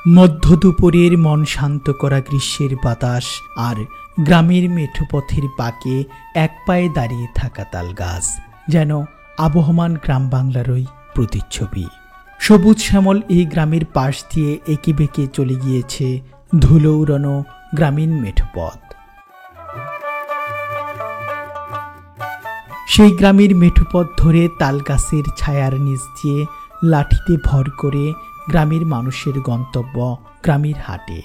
মধ্য দুপুরের মন শান্ত করা গ্রীষ্মের বাতাস আর গ্রামের মেঠোপথের পাকে এক পায়ে দাঁড়িয়ে থাকা তাল গাছ যেন আবহমান গ্রাম বাংলারই প্রতিচ্ছবি। সবুজ শ্যামল এই গ্রামের পাশ দিয়ে এঁকে বেঁকে চলে গিয়েছে ধুলো উড়ানো গ্রামীণ মেঠোপথ। সেই গ্রামের মেঠোপথ ধরে তাল গাছের ছায়ার নিচ দিয়ে লাঠিতে ভর করে গ্রামের মানুষের গন্তব্য গ্রামের হাটে।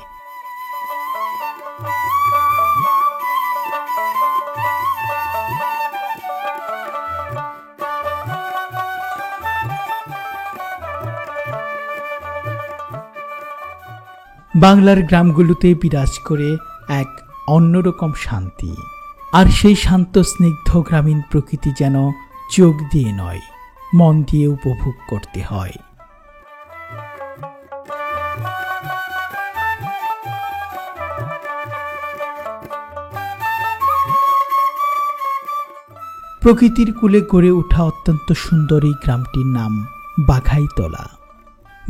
বাংলার গ্রামগুলোতে বিরাজ করে এক অন্যরকম শান্তি, আর সেই শান্ত স্নিগ্ধ গ্রামীণ প্রকৃতি যেন চোখ দিয়ে নয়, মন দিয়ে উপভোগ করতে হয়। প্রকৃতির কূলে গড়ে ওঠা অত্যন্ত সুন্দর এই গ্রামটির নাম বাঘাইতলা।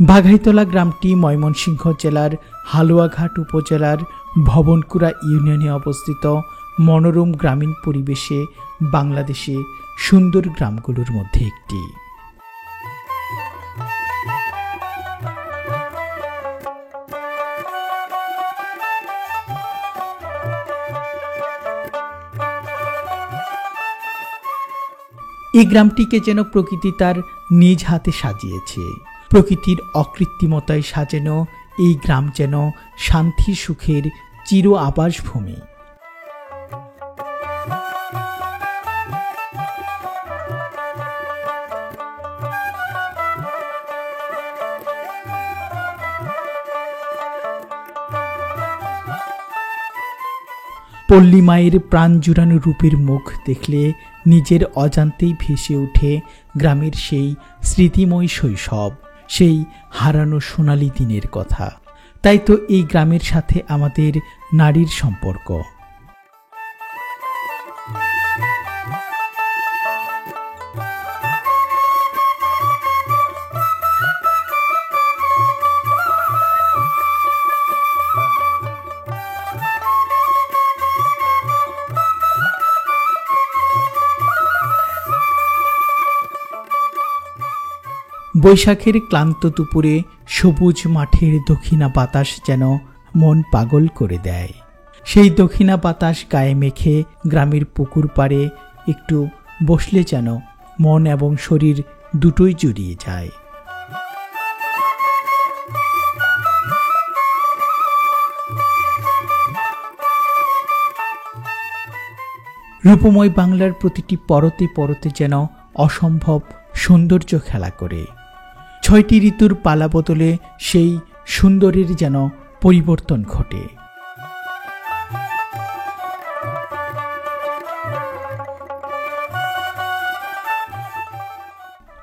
বাঘাইতলা গ্রামটি ময়মনসিংহ জেলার হালুয়াঘাট উপজেলার ভবনকুড়া ইউনিয়নে অবস্থিত মনোরম গ্রামীণ পরিবেশে বাংলাদেশে সুন্দর গ্রামগুলোর মধ্যে একটি। এই গ্রামটিকে যেন প্রকৃতি তার নিজ হাতে সাজিয়েছে। প্রকৃতির অকৃত্রিমতায় সাজানো এই গ্রাম যেন শান্তি সুখের চির আবাসভূমি। পল্লী মায়ের প্রাণ জুড়ানো রূপের মুখ দেখলে নিজের অজান্তেই ভেসে ওঠে গ্রামের সেই স্মৃতিময় শৈশব, সেই হারানো সোনালী দিনের কথা। তাই তো এই গ্রামের সাথে আমাদের নারীর সম্পর্ক। বৈশাখের ক্লান্ত দুপুরে সবুজ মাঠের দক্ষিণা বাতাস যেন মন পাগল করে দেয়। সেই দক্ষিণা বাতাস গায়ে মেখে গ্রামের পুকুর পাড়ে একটু বসলে যেন মন এবং শরীর দুটোই জুড়িয়ে যায়। রূপময় বাংলার প্রতিটি পরতে পরতে যেন অসম্ভব সৌন্দর্য খেলা করে। ৬টি ঋতুর পালা বদলে সেই সুন্দরের যেন পরিবর্তন ঘটে।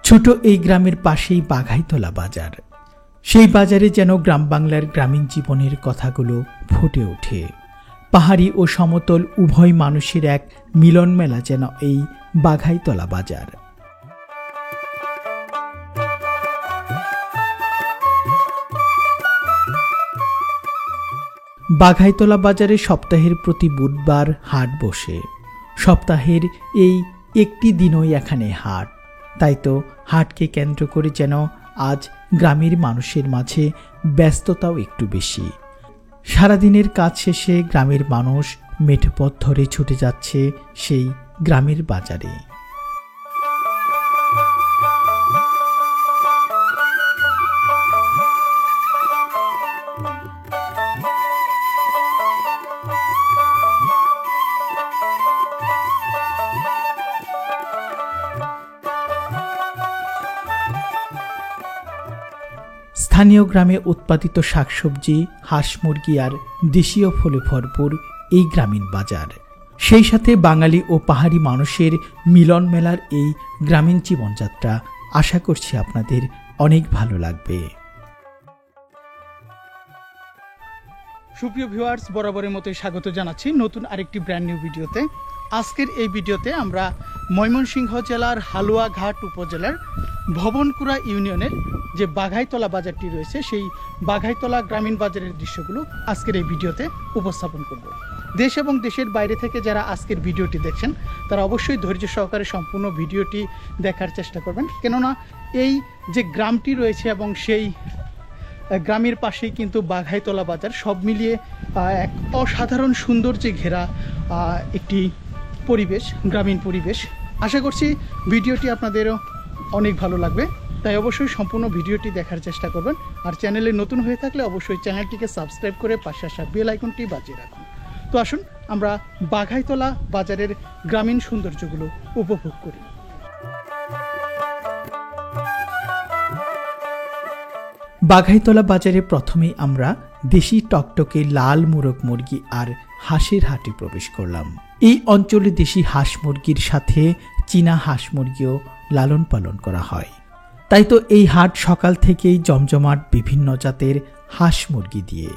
ছোট এই গ্রামের পাশেই বাঘাইতলা বাজার। সেই বাজারে যেন গ্রাম বাংলার গ্রামীণ জীবনের কথাগুলো ফুটে ওঠে। পাহাড়ি ও সমতল উভয় মানুষের এক মিলন মেলা যেন এই বাঘাইতলা বাজার। বাঘাইতলা বাজারে সপ্তাহের প্রতি বুধবার হাট বসে। সপ্তাহের এই একটি দিনই এখানে হাট। তাই তো হাটকে কেন্দ্র করে যেন আজ গ্রামের মানুষের মাঝে ব্যস্ততাও একটু বেশি। সারাদিনের কাজ শেষে গ্রামের মানুষ মেঠোপথ ধরে ছুটে যাচ্ছে সেই গ্রামের বাজারে। স্থানীয় গ্রামে উৎপাদিত শাকসবজি, হাঁস মুরগি আর দেশীয় ফলে ভরপুর এই গ্রামীণ বাজার। সেই সাথে বাঙালি ও পাহাড়ি মানুষের মিলন মেলার এই গ্রামীণ জীবনযাত্রা আশা করছি আপনাদের অনেক ভালো লাগবে। সুপ্রিয় ভিউয়ার্স, বরাবরের মতোই স্বাগত জানাচ্ছি নতুন আরেকটি ব্র্যান্ড নিউ ভিডিওতে। আজকের এই ভিডিওতে আমরা ময়মনসিংহ জেলার হালুয়াঘাট উপজেলার ভবনকুড়া ইউনিয়নের যে বাঘাইতলা বাজারটি রয়েছে সেই বাঘাইতলা গ্রামীণ বাজারের দৃশ্যগুলো আজকের এই ভিডিওতে উপস্থাপন করব। দেশ এবং দেশের বাইরে থেকে যারা আজকের ভিডিওটি দেখছেন তারা অবশ্যই ধৈর্য সহকারে সম্পূর্ণ ভিডিওটি দেখার চেষ্টা করবেন, কেননা এই যে গ্রামটি রয়েছে এবং সেই গ্রামের পাশেই কিন্তু বাঘাইতলা বাজার, সব মিলিয়ে এক অসাধারণ সৌন্দর্যে ঘেরা একটি পরিবেশ, গ্রামীণ পরিবেশ। আশা করছি ভিডিওটি আপনাদেরও অনেক ভালো লাগবে, তাই অবশ্যই সম্পূর্ণ ভিডিওটি দেখার চেষ্টা করবেন। আর চ্যানেলে নতুন হয়ে থাকলে অবশ্যই চ্যানেলটিকে সাবস্ক্রাইব করে পাশে আসা বেল আইকনটি বাজিয়ে রাখুন। তো আসুন আমরা বাঘাইতলা বাজারের গ্রামীণ সৌন্দর্যগুলো উপভোগ করি। বাঘাইতলা বাজারে প্রথমেই আমরা দেশি টকটকে লাল মোরগ মুরগি আর হাঁসের হাটে প্রবেশ করলাম। এই অঞ্চলে দেশি হাঁস মুরগির সাথে চীনা হাঁস মুরগিও লালন পালন করা হয়, তাই তো এই হাট সকাল থেকেই জমজমাট বিভিন্ন জাতের হাঁস মুরগি দিয়ে।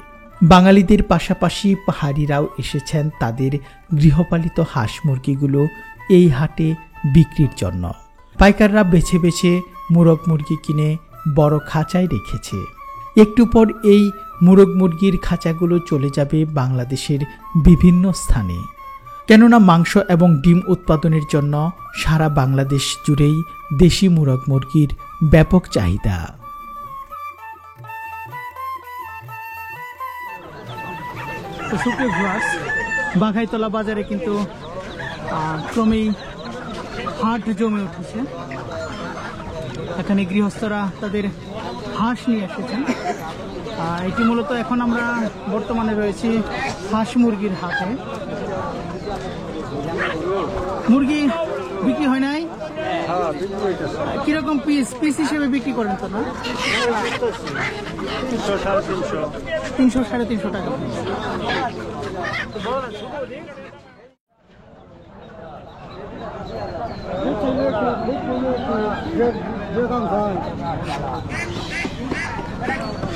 বাঙালিদের পাশাপাশি পাহাড়িরাও এসেছেন তাদের গৃহপালিত হাঁস মুরগিগুলো এই হাটে বিক্রির জন্য। পাইকাররা বেছে বেছে মোরগ মুরগি কিনে বড় খাঁচায় রেখেছে। একটু পর এই মোরগ মুরগির খাঁচাগুলো চলে যাবে বাংলাদেশের বিভিন্ন স্থানে, কেননা মাংস এবং ডিম উৎপাদনের জন্য সারা বাংলাদেশ জুড়েই দেশি মোরগ মুরগির ব্যাপক চাহিদা। সুপ্রিয় ভিউয়ার্স, বাঘাইতলা বাজারে কিন্তু ক্রমেই হাট জমে উঠেছে। এখানে গৃহস্থরা তাদের হাঁস নিয়ে এসেছেন। এটি মূলত এখন আমরা বর্তমানে রয়েছি হাঁস মুরগির হাটে। মুরগি বিক্রি হয় নাই? কিরকম পিস হিসেবে বিক্রি করেন তো না? 300 350 টাকা।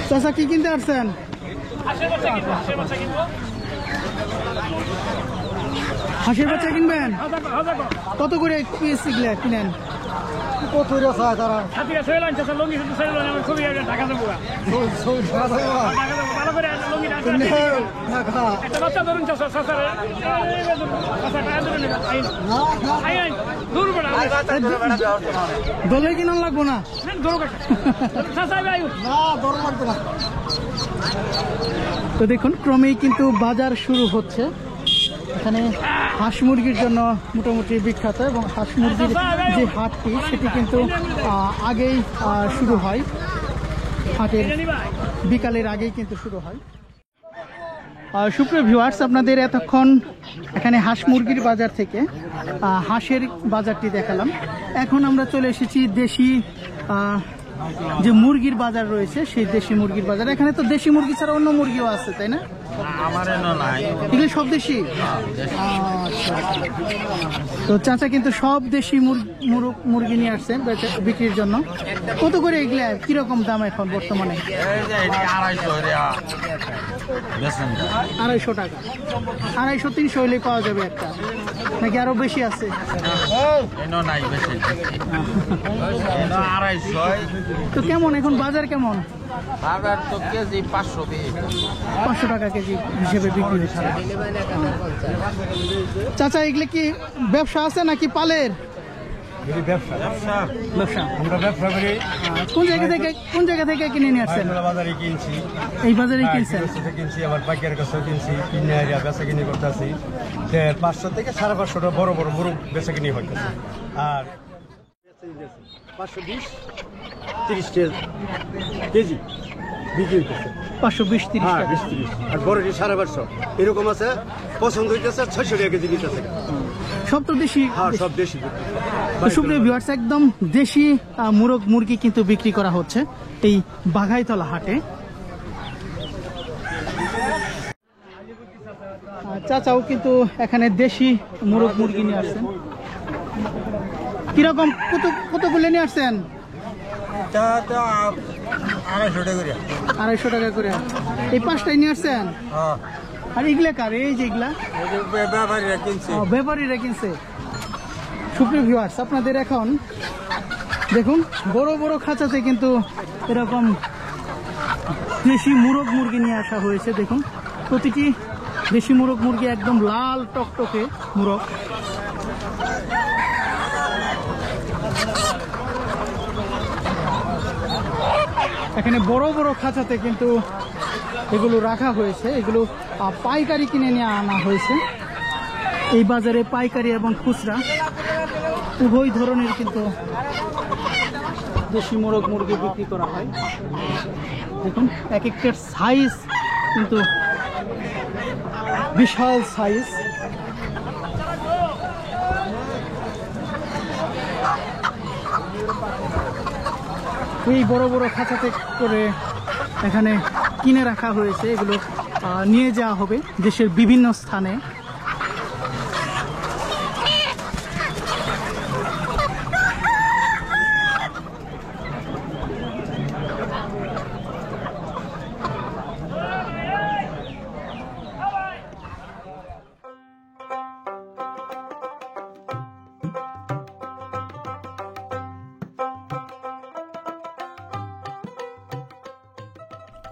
চাচা কি কিনতে আসছেন? হাঁসের বাচ্চা কিনবেন? কত করে পিস কিনেন? দলে কিনা লাগবো না? তো দেখুন ক্রমেই কিন্তু বাজার শুরু হচ্ছে। এখানে হাঁস মুরগির জন্য মোটামুটি বিখ্যাত, এবং হাঁস মুরগির যে হাটটি সেটি কিন্তু আগেই শুরু হয়, হাটের বিকালের আগেই কিন্তু শুরু হয়। সুপ্রিয় ভিউয়ার্স, আপনাদের এতক্ষণ এখানে হাঁস মুরগির বাজার থেকে হাঁসের বাজারটি দেখালাম। এখন আমরা চলে এসেছি দেশি যে মুরগির বাজার রয়েছে সেই দেশি মুরগির বাজার। এখানে তো দেশি মুরগি ছাড়া অন্য মুরগিও আছে, তাই না? এগুলো সব দেশি। তো চাচা কিন্তু সব দেশি মুরগি নিয়ে আসছেন বিক্রির জন্য। কত করে এগুলা, কিরকম দাম এখন বর্তমানে? 250 টাকা। 250-300 হলে পাওয়া যাবে একটা, নাকি আরো বেশি আছে? তো কেমন এখন বাজার কেমন? 500 টাকা কেজি হিসেবে বিক্রি হচ্ছে। চাচা এগুলো কি ব্যবসা আছে নাকি পালের? ব্যবসা। কোন জায়গা থেকে কিনে নিয়ে আসছেন? এই বাজারে কিনছেন? আবার পাইকারের কাছে কিনছি, কিনে বেচা কিনি করতেছি। 500 থেকে 550 বড় বড় মুরগ বেচা কিনি হইতেছে। আর 520-30 কেজি বিক্রি হইতেছে। 520-30 টাকা। আর বড়টি 550 এরকম আছে। পছন্দ হইতেছে 600 টাকা কেজি নিতেছে। সব তো দেশি? হ্যাঁ, সব দেশি। সুপ্রিয় ভিউয়ার্স, একদম দেশি মোরগ মুরগি কিন্তু বিক্রি করা হচ্ছে এই বাঘাইতলা হাটে। চাচাও কিন্তু এখানে দেশি মোরগ মুরগি নিয়ে আসছেন। কিরকম কতগুলো নিয়ে আসছেন? 250 টাকা করে। 250 টাকা করে। এই 5টাই নিয়ে আসছেন? আর এগুলা কার? এই যে এগুলা ব্যাপারীরা কিনছে। সুপ্রিয় ভিউয়ার্স, আপনাদের এখন দেখুন বড় বড় খাঁচাতে কিন্তু এরকম দেশি মুরগ মুরগি নিয়ে আসা হয়েছে। দেখুন প্রতিটি দেশি মুরগ মুরগি একদম লাল টকটকে মুরগ। এখানে বড় বড় খাঁচাতে কিন্তু এগুলো রাখা হয়েছে। এগুলো পাইকারি কিনে নিয়ে আনা হয়েছে। এই বাজারে পাইকারি এবং খুচরা উভয় ধরনের কিন্তু দেশি মোরগ মুরগি বিক্রি করা হয়। দেখুন এক একটার সাইজ কিন্তু বিশাল সাইজ। এই বড় বড় খাঁচাতে করে এখানে কিনে রাখা হয়েছে। এগুলো নিয়ে যাওয়া হবে দেশের বিভিন্ন স্থানে।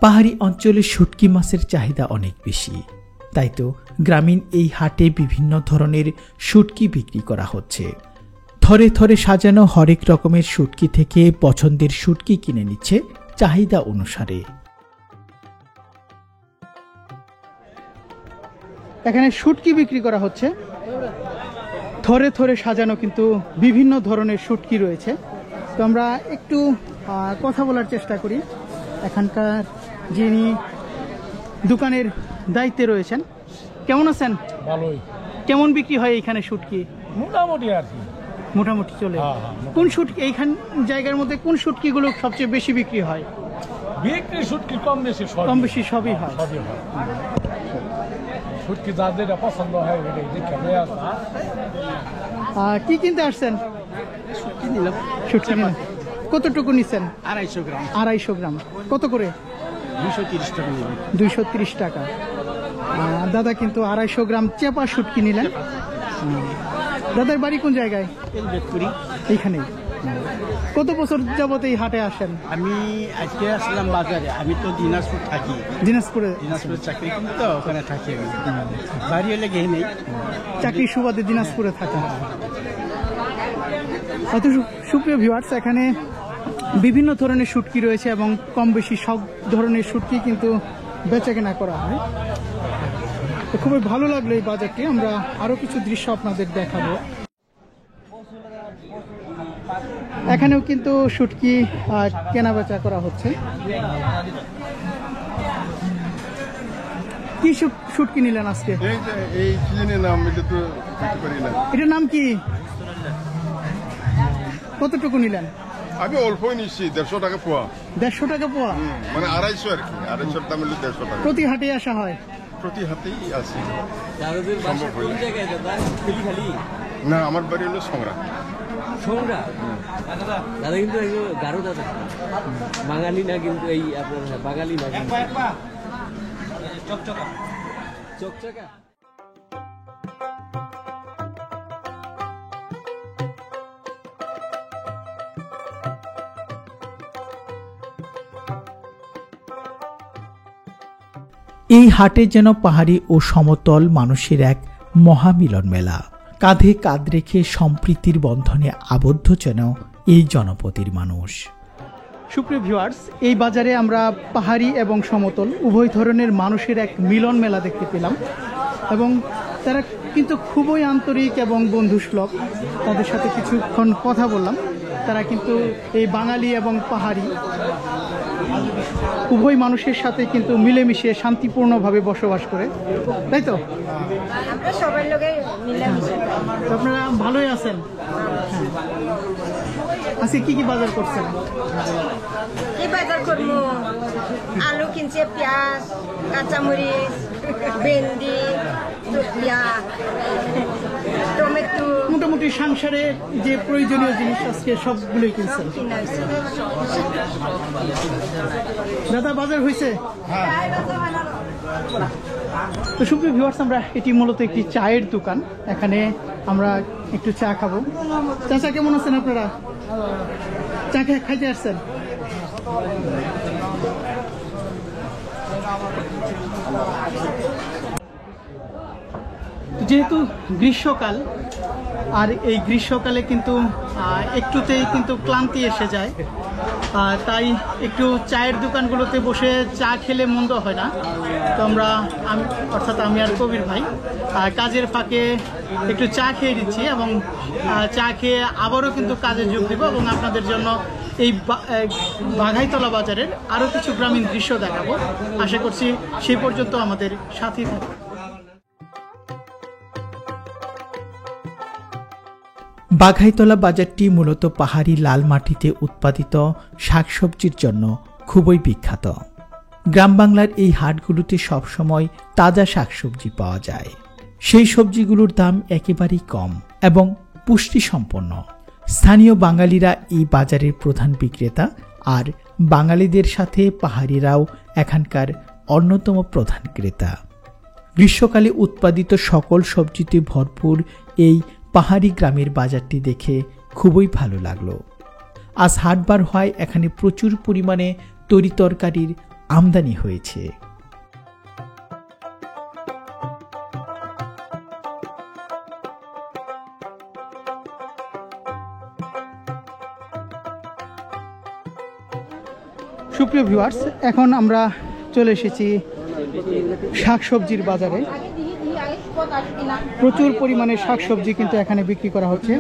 পাহাড়ি অঞ্চলে শুটকি মাছের চাহিদা অনেক বেশি, তাই তো গ্রামীণ এই হাটে বিভিন্ন ধরনের শুটকি বিক্রি করা হচ্ছে। থরে থরে সাজানো হরেক রকমের শুটকি থেকে পছন্দের শুটকি কিনে নিচ্ছে চাহিদা অনুসারে। এখানে শুটকি বিক্রি করা হচ্ছে, থরে থরে সাজানো কিন্তু বিভিন্ন ধরনের শুটকি রয়েছে। তো আমরা একটু কথা বলার চেষ্টা করি। এখানকার যিনি দোকানের দায়িত্বে রয়েছেন, কেমন আছেন? ভালোই। কেমন বিক্রি হয় এইখানে শুটকি? মোটামুটি আর কি, মোটামুটি চলে। কোন শুটকি এইখান জায়গার মধ্যে কোন শুটকিগুলো সবচেয়ে বেশি বিক্রি হয়? বিক্রি শুটকি কম বেশি সবই হয়। শুটকি যার যেটা পছন্দ হয় কি কিনতে আসছেন? শুটকি নিলাম। কতটুকু নিচ্ছেন? 250 গ্রাম। 250 গ্রাম কত করে? 230 টাকা। 230 টাকা। দাদা কিন্তু 250 গ্রাম চেপা শুটকি নিলেন। দাদার বাড়ি কোন জায়গায়? এইখানেই। কত বছর যাবত এই হাটে আসেন? আমি আজকে আসলাম বাজারে। আমি তো দিনাজপুর থাকি। দিনাজপুরে চাকরি করি, তো ওখানে থাকি আমি। বাড়ি হলে গিয়ে নেই, চাকরির সুবাদে দিনাজপুরে থাকা। অত সুপ্রিয় ভিউয়ার্স, এখানে বিভিন্ন ধরনের শুটকি রয়েছে এবং কম বেশি সব ধরনের শুটকি কিন্তু বেচাকেনা করা হয়। তো খুবই ভালো লাগলো এই বাজারটি। আমরা আরো কিছু দৃশ্য আপনাদের দেখাবো। এখানেও কিন্তু শুটকি কেনা বেচা করা হচ্ছে। কি শুটকি নিলেন আজকে? এই সিজনের নাম এটা তো করি না। এটার নাম কি? কতটুকু নিলেন? আমি অল্পই নিচ্ছি, 150 টাকা পোয়া। 150 টাকা পোয়া, মানে 250 আর কি। 250 দাম হলে 150 টাকা। প্রতি হাটে আসা হয়? প্রতি হাতেই আছে। না, আমার বাড়ি হলো সংগ্রাম। দাদা কিন্তু গারো দাদা বাঙালি না, কিন্তু এই আপনার বাঙালি না, চকচকা। এই হাটে যেন পাহাড়ি ও সমতল মানুষের এক মহামিলন মেলা। কাঁধে কাঁধ রেখে সম্প্রীতির বন্ধনে আবদ্ধ যেন এই জনপদের মানুষ। সুপ্রিয় ভিউয়ার্স, এই বাজারে আমরা পাহাড়ি এবং সমতল উভয় ধরনের মানুষের এক মিলন মেলা দেখতে পেলাম এবং তারা কিন্তু খুবই আন্তরিক এবং বন্ধুসুলভ। তাদের সাথে কিছুক্ষণ কথা বললাম। তারা কিন্তু এই বাঙালি এবং পাহাড়ি উভয় মানুষের সাথে কিন্তু মিলেমিশে শান্তিপূর্ণভাবে বসবাস করে, তাই তো? আমরা সবার লোকে মিলেমিশে। আপনারা ভালোই আছেন? আজকে কি কি বাজার করছেন? কি বাজার করবো? আলু কিনছে, পেঁয়াজ, কাঁচামরিচ, ভেন্ডি, টমেটো। মোটামুটি সংসারে যে প্রয়োজনীয় জিনিস আজকে সবগুলোই কিনছেন। কিনা হয়েছে দাদা বাজার হয়েছে? তো সুপ্রিয় ভিউয়ার্স, আমরা এটি মূলত একটি চায়ের দোকান। এখানে আমরা একটু চা খাবো। চাচা কেমন আছেন আপনারা? চা খাইতে আসছেন? যেহেতু গ্রীষ্মকাল, আর এই গ্রীষ্মকালে কিন্তু একটুতেই কিন্তু ক্লান্তি এসে যায়, তাই একটু চায়ের দোকানগুলোতে বসে চা খেলে মন্দ হয় না। তো অর্থাৎ আমি আর কবির ভাই কাজের ফাঁকে একটু চা খেয়ে দিচ্ছি এবং চা খেয়ে আবারও কিন্তু কাজে যোগ দেব এবং আপনাদের জন্য এই বাঘাইতলা বাজারের আরও কিছু গ্রামীণ দৃশ্য দেখাবো। আশা করছি সেই পর্যন্ত আমাদের সাথেই থাকবে। বাঘাইতলা বাজারটি মূলত পাহাড়ি লাল মাটিতে উৎপাদিত শাকসবজির জন্য খুবই বিখ্যাত। গ্রাম বাংলার এই হাটগুলোতে সবসময় তাজা শাকসবজি পাওয়া যায়। সেই সবজিগুলোর দাম একেবারেই কম এবং পুষ্টিসম্পন্ন। স্থানীয় বাঙালিরা এই বাজারের প্রধান বিক্রেতা, আর বাঙালিদের সাথে পাহাড়িরাও এখানকার অন্যতম প্রধান ক্রেতা। গ্রীষ্মকালে উৎপাদিত সকল সবজিতে ভরপুর এই পাহাড়ি গ্রামের বাজারটি দেখে খুবই ভালো লাগলো। আজ হাটবার হয় এখানে প্রচুর পরিমাণে তরি তরকারির আমদানি হয়েছে। সুপ্রিয় ভিউয়ার্স, এখন আমরা চলে এসেছি শাকসবজির বাজারে। প্রচুর পরিমাণে শাকসবজি কিন্তু এখানে বিক্রি করা হচ্ছে।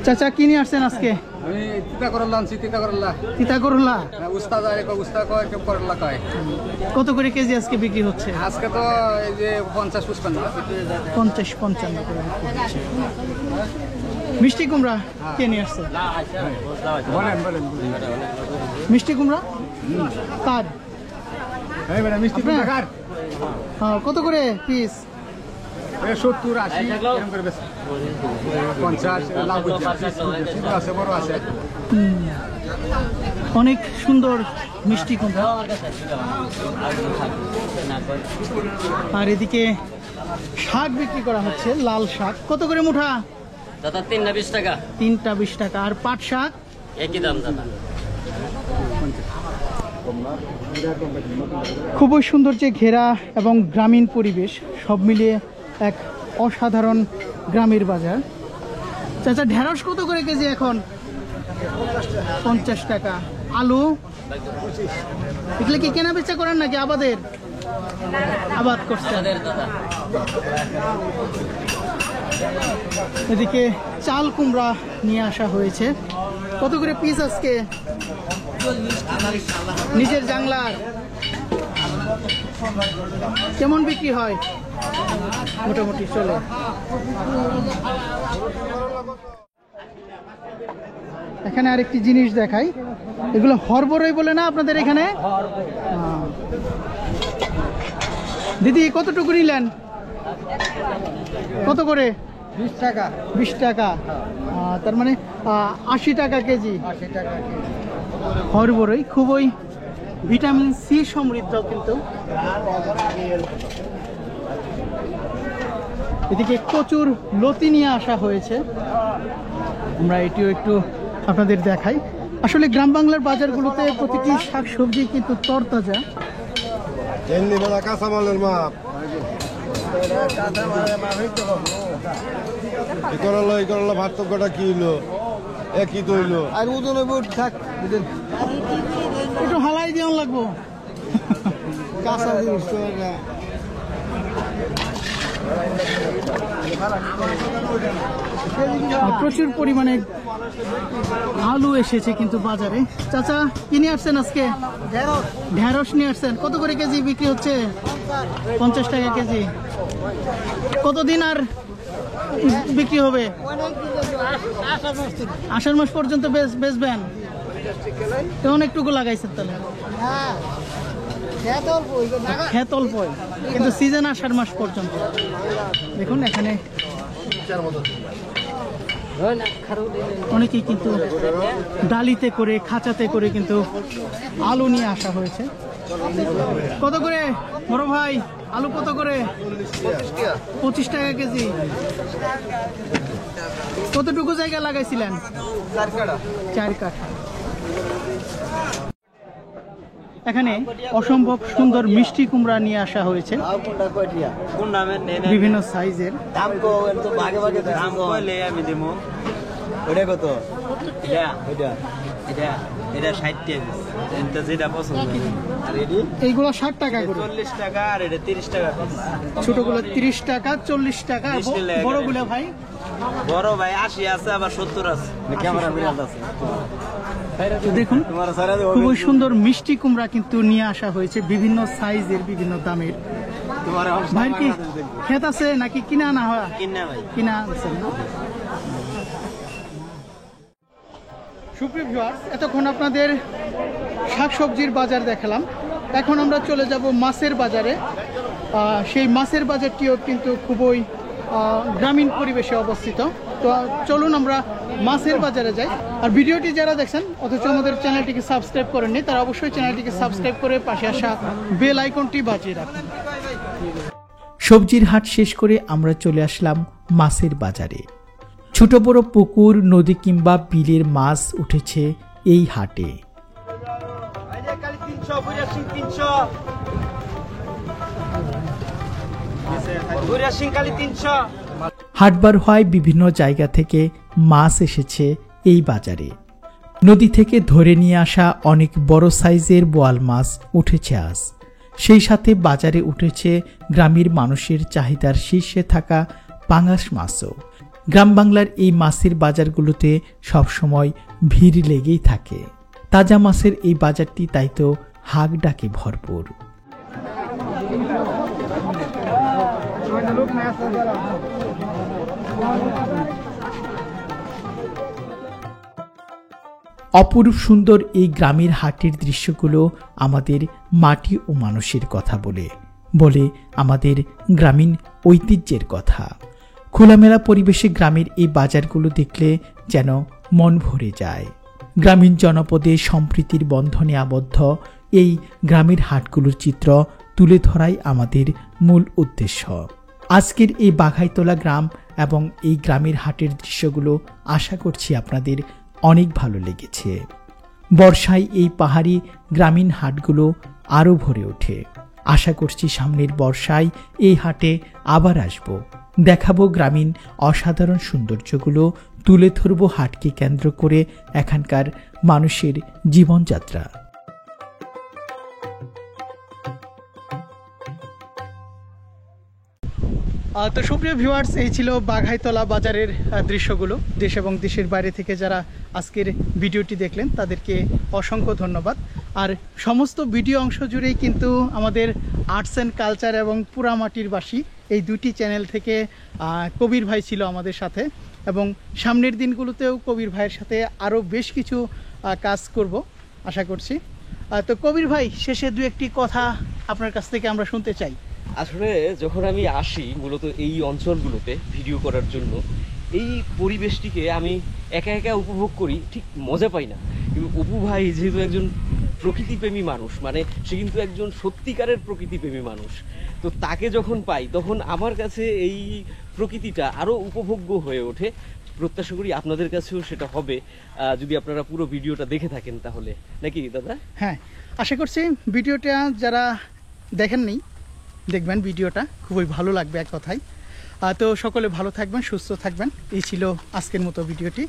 চাচা কি নিয়ে আসছেন আজকে? আমি তিতা করলা আনছি, তিতা করলা। তিতা করলা উস্তাদ কয় কেউ করলা কয়। কত করে কেজি আজকে বিক্রি হচ্ছে? আজকে তো এই যে 50-55 50-55 করে বিক্রি হচ্ছে। মিষ্টি কুমড়া কে নিয়ে আসছে? বলেন মিষ্টি কুমড়া কার? মিষ্টি আপনার? হ্যাঁ, কত করে পিস? 70-80 এরকম করে বেশি। 50 লাভ আছে, বড় আছে। অনেক সুন্দর মিষ্টি কুমড়া। আর এদিকে শাক বিক্রি করা হচ্ছে, লাল শাক। কত করে মুঠা? দাদা 3টা 20 টাকা। 3টা 20 টাকা। আর পাট শাক? একই দাম দাদা। খুবই সুন্দর যে ঘেরা এবং গ্রামীণ পরিবেশ, সব মিলিয়ে এক অসাধারণ গ্রামের বাজার। চাচা ঢেঁড়স কত করে কেজি এখন? 50 টাকা। আলু এগুলো কি কেনা বেচা করেন নাকি আবাদের? আবাদ করছেন। এদিকে চাল কুমড়া নিয়ে আসা হয়েছে। কত করে পিস আজকে? নিজের জাংলার কেমন বিক্রি হয়? মোটামুটি চলে। এখানে আরেকটি জিনিস দেখাই, এগুলো হরবরই বলে না আপনাদের এখানে? দিদি কতটুকু নিলেন? কত করে? 20 টাকা। 20 টাকা। তার মানে 80 টাকা কেজি। হরবরই খুবই ভিটামিন সি সমৃদ্ধ। কিন্তু এদিকে প্রচুর লতি নিয়ে আসা হয়েছে। আমরা এটিও একটু আপনাদের দেখাই। আসলে গ্রাম বাংলার বাজারগুলোতে প্রতিটি শাকসবজি কিন্তু তরতাজা। কাঁচামালের মাপ এই করলা পার্থক্যটা কি হলো? একই তো হইলো। আর ওজনে থাক একটু হালাই দিয়ে লাগবো। কাঁচা জিনিস তো না। প্রচুর পরিমাণে আলু এসেছে কিন্তু বাজারে। চাচা কি নিয়ে আসছেন আজকে? ঢেঁড়স নিয়ে আসছেন। কত করে কেজি বিক্রি হচ্ছে? 50 টাকা কেজি। কতদিন আর বিক্রি হবে? আষাঢ় মাস পর্যন্ত বেচবেন? অনেকটুকু লাগাইছেন তাহলে। ক্ষেত অল্পই, কিন্তু সিজন আষাঢ় মাস পর্যন্ত। দেখুন এখানে অনেকেই কিন্তু ডালিতে করে খাঁচাতে করে কিন্তু আলু নিয়ে আসা হয়েছে। কত করে বড় ভাই আলু কত করে? 25 টাকা কেজি। কতটুকু জায়গা লাগাইছিলেন? 4 কাঠা। এখানে অসম্ভব সুন্দর মিষ্টি কুমড়া নিয়ে আসা হয়েছে বিভিন্ন সাইজের। এইগুলো 60 টাকা করে, 40 টাকা আর এটা 30 টাকা। ছোটগুলো 30 টাকা, 40 টাকা। বড়গুলো ভাই? বড় ভাই 80 আছে, আবার 70 আছে। দেখুন খুবই সুন্দর মিষ্টি কুমড়া কিন্তু নিয়ে আসা হয়েছে বিভিন্ন সাইজের, বিভিন্ন দামের। ভাই কি ক্ষেত আছে নাকি কিনা আনা হয়? কিনা আনছেন না? সুপ্রিয় ভিউয়ার্স, এতক্ষণ আপনাদের শাকসবজির বাজার দেখালাম। এখন আমরা চলে যাব মাছের বাজারে। সেই মাছের বাজারটিও কিন্তু খুবই গ্রামীণ পরিবেশে অবস্থিত। তো চলুন আমরা মাছের বাজারে যাই। আর ভিডিওটি যারা দেখছেন অথচ আমাদের চ্যানেলটিকে সাবস্ক্রাইব করেননি, তারা অবশ্যই চ্যানেলটিকে সাবস্ক্রাইব করে পাশে আসা বেল আইকনটি বাজিয়ে রাখুন। সবজির হাট শেষ করে আমরা চলে আসলাম মাছের বাজারে। ছোট বড় পুকুর, নদী কিংবা বিলের মাছ উঠেছে এই হাটে। হাটবার হয় বিভিন্ন জায়গা থেকে মাছ এসেছে এই বাজারে। নদী থেকে ধরে নিয়ে আসা অনেক বড় সাইজের বোয়াল মাছ উঠেছে আজ। সেই সাথে বাজারে উঠেছে গ্রামের মানুষের চাহিদার শীর্ষে থাকা পাঙাশ মাছও। গ্রাম বাংলার এই মাছের বাজারগুলোতে সবসময় ভিড় লেগেই থাকে। তাজা মাছের এই বাজারটি তাই তো হাঁক ডাকে ভরপুর। অপরূপ সুন্দর এই গ্রামের হাটের দৃশ্যগুলো আমাদের মাটি ও মানুষের কথা বলে আমাদের গ্রামীণ ঐতিহ্যের কথা। খোলামেলা পরিবেশে গ্রামের এই বাজারগুলো দেখলে যেন মন ভরে যায়। গ্রামীণ জনপদে সম্প্রীতির বন্ধনে আবদ্ধ এই গ্রামের হাটগুলোর চিত্র তুলে ধরাই আমাদের মূল উদ্দেশ্য। আজকের এই বাঘাইতলা গ্রাম এবং এই গ্রামের হাটের দৃশ্যগুলো আশা করছি আপনাদের অনেক ভালো লেগেছে। বর্ষায় এই পাহাড়ি গ্রামীণ হাটগুলো আরও ভরে ওঠে। আশা করছি সামনের বর্ষায় এই হাটে আবার আসব, দেখাবো গ্রামীণ অসাধারণ সৌন্দর্যগুলো, তুলে ধরব হাটকে কেন্দ্র করে এখানকার মানুষের জীবনযাত্রা। তো সুপ্রিয় ভিউয়ার্স, এই ছিল বাঘাইতলা বাজারের দৃশ্যগুলো। দেশ এবং দেশের বাইরে থেকে যারা আজকের ভিডিওটি দেখলেন তাদেরকে অসংখ্য ধন্যবাদ। আর সমস্ত ভিডিও অংশ জুড়েই কিন্তু আমাদের আর্টস অ্যান্ড কালচার এবং পুরামাটির বাসী এই দুটি চ্যানেল থেকে কবির ভাই ছিল আমাদের সাথে, এবং সামনের দিনগুলোতেও কবির ভাইয়ের সাথে আরও বেশ কিছু কাজ করব আশা করছি। তো কবির ভাই, শেষে দু একটি কথা আপনার কাছ থেকে আমরা শুনতে চাই। আসলে যখন আমি আসি মূলত এই অঞ্চলগুলোতে ভিডিও করার জন্য, এই পরিবেশটিকে আমি একা একা উপভোগ করি, ঠিক মজা পাই না। কিন্তু অপু ভাই যেহেতু একজন প্রকৃতিপ্রেমী মানুষ, মানে সে কিন্তু একজন সত্যিকারের প্রকৃতিপ্রেমী মানুষ, তো তাকে যখন পাই তখন আমার কাছে এই প্রকৃতিটা আরও উপভোগ্য হয়ে ওঠে। প্রত্যাশা করি আপনাদের কাছেও সেটা হবে যদি আপনারা পুরো ভিডিওটা দেখে থাকেন তাহলে, নাকি দাদা? হ্যাঁ, আশা করছি ভিডিওটা যারা দেখেননি দেখবেন, ভিডিওটা খুবই ভালো লাগবে এক কথায়। তো সকলে ভালো থাকবেন, সুস্থ থাকবেন। এই ছিল আজকের মতো ভিডিওটি।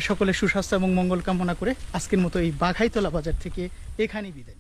সকলে সুস্বাস্থ্য এবং মঙ্গল কামনা করে আজকের মতো এই বাঘাইতলা বাজার থেকে এখানেই বিদায়।